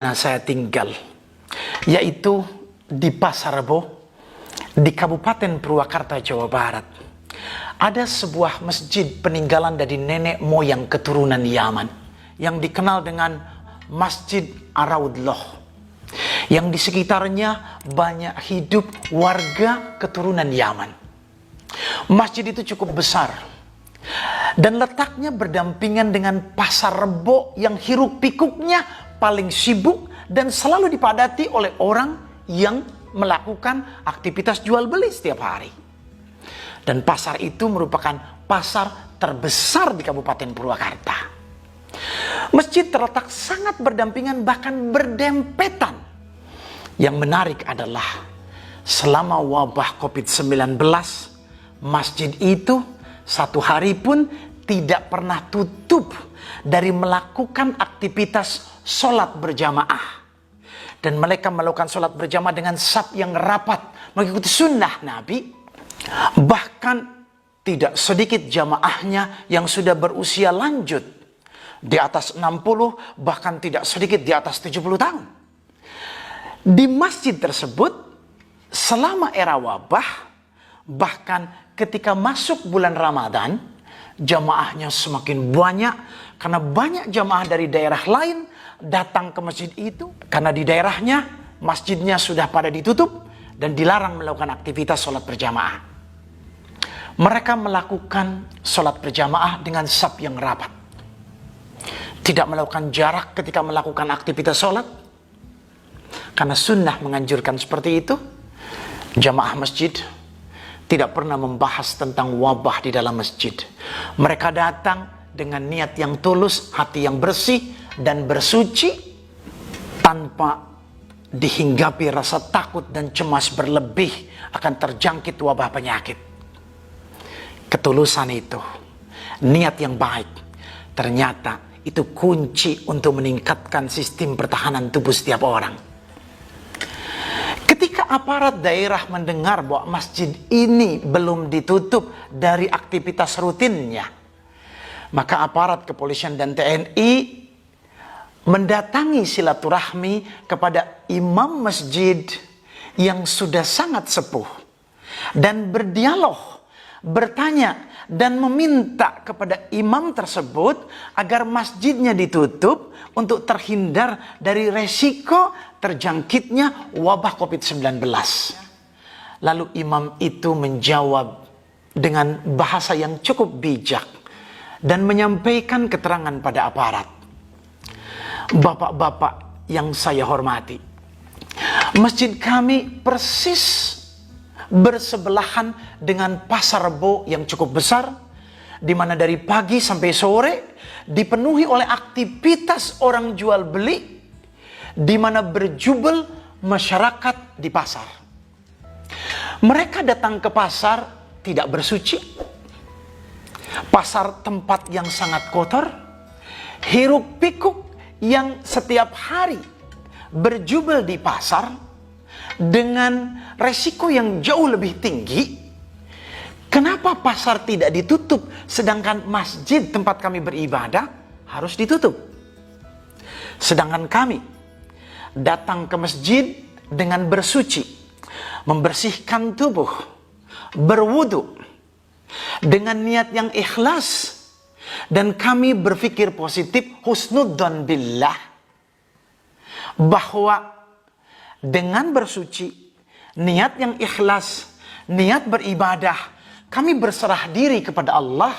Saya tinggal, yaitu di Pasar Rebo, di Kabupaten Purwakarta, Jawa Barat. Ada sebuah masjid peninggalan dari nenek moyang keturunan Yaman yang dikenal dengan Masjid Ar-Raudloh, yang di sekitarnya banyak hidup warga keturunan Yaman. Masjid itu cukup besar dan letaknya berdampingan dengan Pasar Rebo yang hiruk pikuknya paling sibuk dan selalu dipadati oleh orang yang melakukan aktivitas jual beli setiap hari. Dan pasar itu merupakan pasar terbesar di Kabupaten Purwakarta. Masjid terletak sangat berdampingan, bahkan berdempetan. Yang menarik adalah selama wabah COVID-19, masjid itu satu hari pun tidak pernah tutup dari melakukan aktivitas sholat berjamaah. Dan mereka melakukan sholat berjamaah dengan saf yang rapat, mengikuti sunnah Nabi. Bahkan tidak sedikit jamaahnya yang sudah berusia lanjut, di atas 60, bahkan tidak sedikit di atas 70 tahun. Di masjid tersebut selama era wabah, bahkan ketika masuk bulan Ramadan, jamaahnya semakin banyak karena banyak jamaah dari daerah lain datang ke masjid itu, karena di daerahnya masjidnya sudah pada ditutup dan dilarang melakukan aktivitas sholat berjamaah. Mereka melakukan sholat berjamaah dengan saf yang rapat, tidak melakukan jarak ketika melakukan aktivitas sholat, karena sunnah menganjurkan seperti itu. Jamaah masjid tidak pernah membahas tentang wabah di dalam masjid. Mereka datang dengan niat yang tulus, hati yang bersih dan bersuci, tanpa dihinggapi rasa takut dan cemas berlebih akan terjangkit wabah penyakit. Ketulusan itu, niat yang baik, ternyata itu kunci untuk meningkatkan sistem pertahanan tubuh setiap orang. Ketika aparat daerah mendengar bahwa masjid ini belum ditutup dari aktivitas rutinnya, maka aparat kepolisian dan TNI mendatangi silaturahmi kepada imam masjid yang sudah sangat sepuh dan berdialog, bertanya dan meminta kepada imam tersebut agar masjidnya ditutup untuk terhindar dari resiko terjangkitnya wabah COVID-19. Lalu imam itu menjawab dengan bahasa yang cukup bijak dan menyampaikan keterangan pada aparat. Bapak-bapak yang saya hormati, masjid kami persis bersebelahan dengan Pasar Rebo yang cukup besar, di mana dari pagi sampai sore dipenuhi oleh aktivitas orang jual beli, di mana berjubel masyarakat di pasar. Mereka datang ke pasar tidak bersuci. Pasar tempat yang sangat kotor, hiruk pikuk yang setiap hari berjubel di pasar dengan resiko yang jauh lebih tinggi. Kenapa pasar tidak ditutup sedangkan masjid tempat kami beribadah harus ditutup? Sedangkan kami datang ke masjid dengan bersuci, membersihkan tubuh, berwudu dengan niat yang ikhlas, dan kami berpikir positif, husnudzon billah, bahwa dengan bersuci, niat yang ikhlas, niat beribadah, kami berserah diri kepada Allah.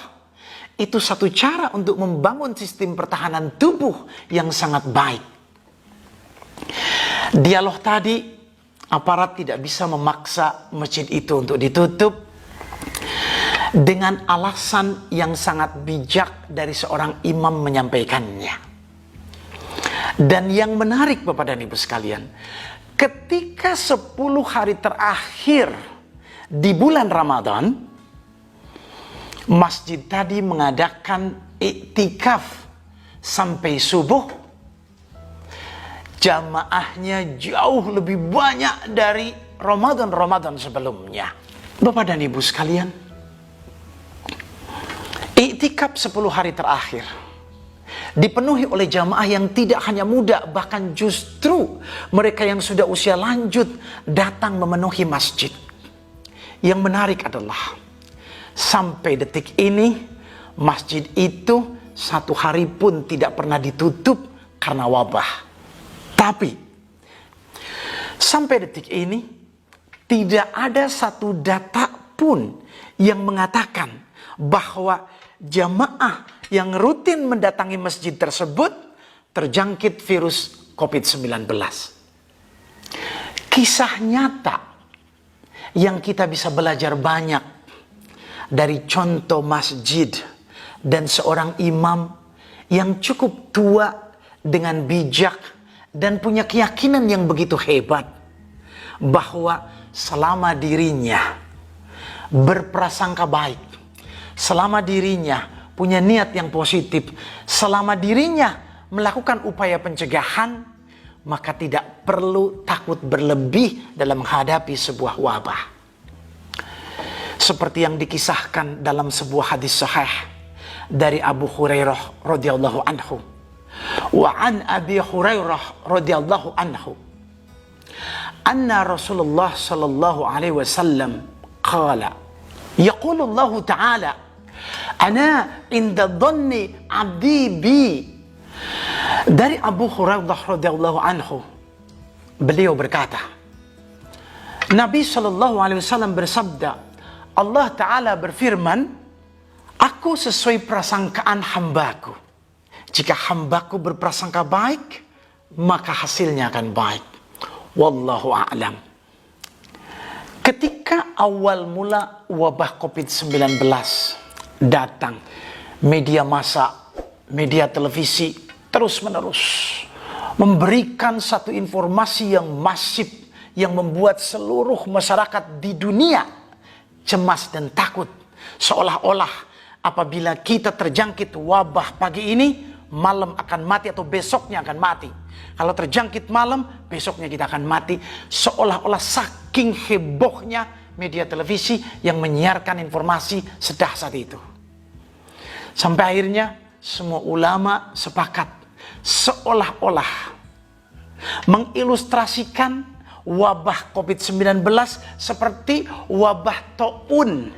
Itu satu cara untuk membangun sistem pertahanan tubuh yang sangat baik. Dialog tadi, aparat tidak bisa memaksa masjid itu untuk ditutup dengan alasan yang sangat bijak dari seorang imam menyampaikannya. Dan yang menarik Bapak dan Ibu sekalian, ketika 10 hari terakhir di bulan Ramadan, masjid tadi mengadakan iktikaf sampai subuh. Jamaahnya jauh lebih banyak dari Ramadan sebelumnya. Bapak dan Ibu sekalian, iktikaf 10 hari terakhir dipenuhi oleh jamaah yang tidak hanya muda, bahkan justru mereka yang sudah usia lanjut datang memenuhi masjid. Yang menarik adalah sampai detik ini masjid itu satu hari pun tidak pernah ditutup karena wabah. Tapi sampai detik ini tidak ada satu data pun yang mengatakan bahwa jamaah yang rutin mendatangi masjid tersebut terjangkit virus COVID-19. Kisah nyata yang kita bisa belajar banyak dari contoh masjid dan seorang imam yang cukup tua dengan bijak dan punya keyakinan yang begitu hebat bahwa selama dirinya berprasangka baik, selama dirinya punya niat yang positif, selama dirinya melakukan upaya pencegahan, maka tidak perlu takut berlebih dalam menghadapi sebuah wabah. Seperti yang dikisahkan dalam sebuah hadis sahih dari Abu Hurairah radhiyallahu anhu. Wa an Abi Hurairah radhiyallahu anhu anna Rasulullah sallallahu alaihi wasallam qala yaqulu Allah ta'ala ana inda dhanni 'abdi bi. Dari Abu Hurairah radhiyallahu anhu, beliau berkata, Nabi sallallahu alaihi wasallam bersabda, Allah Ta'ala berfirman, aku sesuai prasangkaan hambaku. Jika hambaku berprasangka baik, maka hasilnya akan baik. Wallahu a'lam. Ketika awal mula wabah COVID-19 datang, media massa, media televisi terus-menerus memberikan satu informasi yang masif yang membuat seluruh masyarakat di dunia cemas dan takut. Seolah-olah apabila kita terjangkit wabah pagi ini, malam akan mati atau besoknya akan mati. Kalau terjangkit malam, besoknya kita akan mati. Seolah-olah saking hebohnya media televisi yang menyiarkan informasi sedahsyat itu. Sampai akhirnya semua ulama sepakat seolah-olah mengilustrasikan wabah COVID-19 seperti wabah taun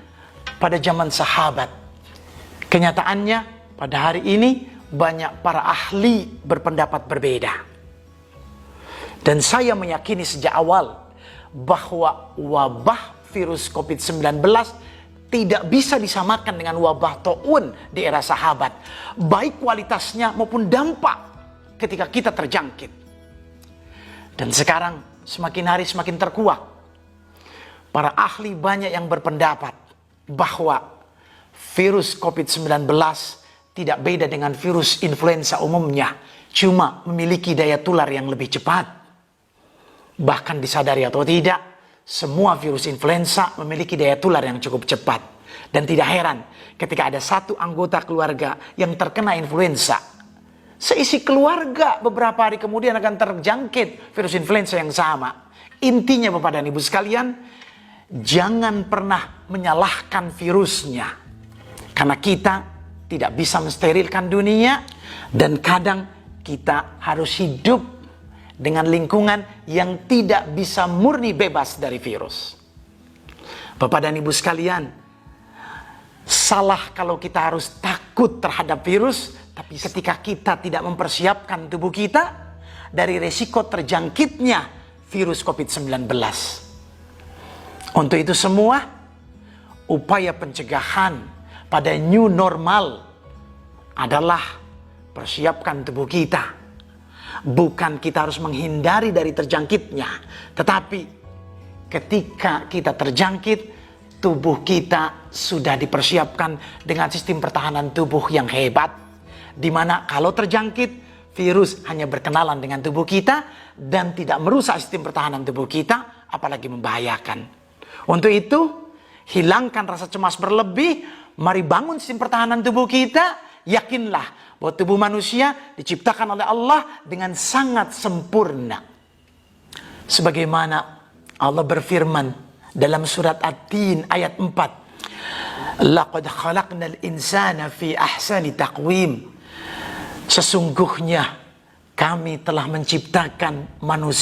pada zaman sahabat. Kenyataannya pada hari ini banyak para ahli berpendapat berbeda. Dan saya meyakini sejak awal bahwa wabah virus COVID-19 tidak bisa disamakan dengan wabah taun di era sahabat. Baik kualitasnya maupun dampak ketika kita terjangkit. Dan sekarang semakin hari semakin terkuak. Para ahli banyak yang berpendapat bahwa virus COVID-19 tidak beda dengan virus influenza umumnya. Cuma memiliki daya tular yang lebih cepat. Bahkan disadari atau tidak, semua virus influenza memiliki daya tular yang cukup cepat. Dan tidak heran ketika ada satu anggota keluarga yang terkena influenza, seisi keluarga beberapa hari kemudian akan terjangkit virus influenza yang sama. Intinya Bapak dan Ibu sekalian, jangan pernah menyalahkan virusnya. Karena kita tidak bisa mensterilkan dunia dan kadang kita harus hidup dengan lingkungan yang tidak bisa murni bebas dari virus. Bapak dan Ibu sekalian, salah kalau kita harus takut terhadap virus, tapi ketika kita tidak mempersiapkan tubuh kita dari resiko terjangkitnya virus COVID-19. Untuk itu semua, upaya pencegahan pada new normal adalah persiapkan tubuh kita. Bukan kita harus menghindari dari terjangkitnya, tetapi ketika kita terjangkit, tubuh kita sudah dipersiapkan dengan sistem pertahanan tubuh yang hebat, di mana kalau terjangkit, virus hanya berkenalan dengan tubuh kita dan tidak merusak sistem pertahanan tubuh kita, apalagi membahayakan. Untuk itu, hilangkan rasa cemas berlebih, mari bangun sistem pertahanan tubuh kita, yakinlah bahwa tubuh manusia diciptakan oleh Allah dengan sangat sempurna. Sebagaimana Allah berfirman dalam surat At-Tin ayat 4. Laqad khalaqnal insana fi ahsani taqwim. Sesungguhnya kami telah menciptakan manusia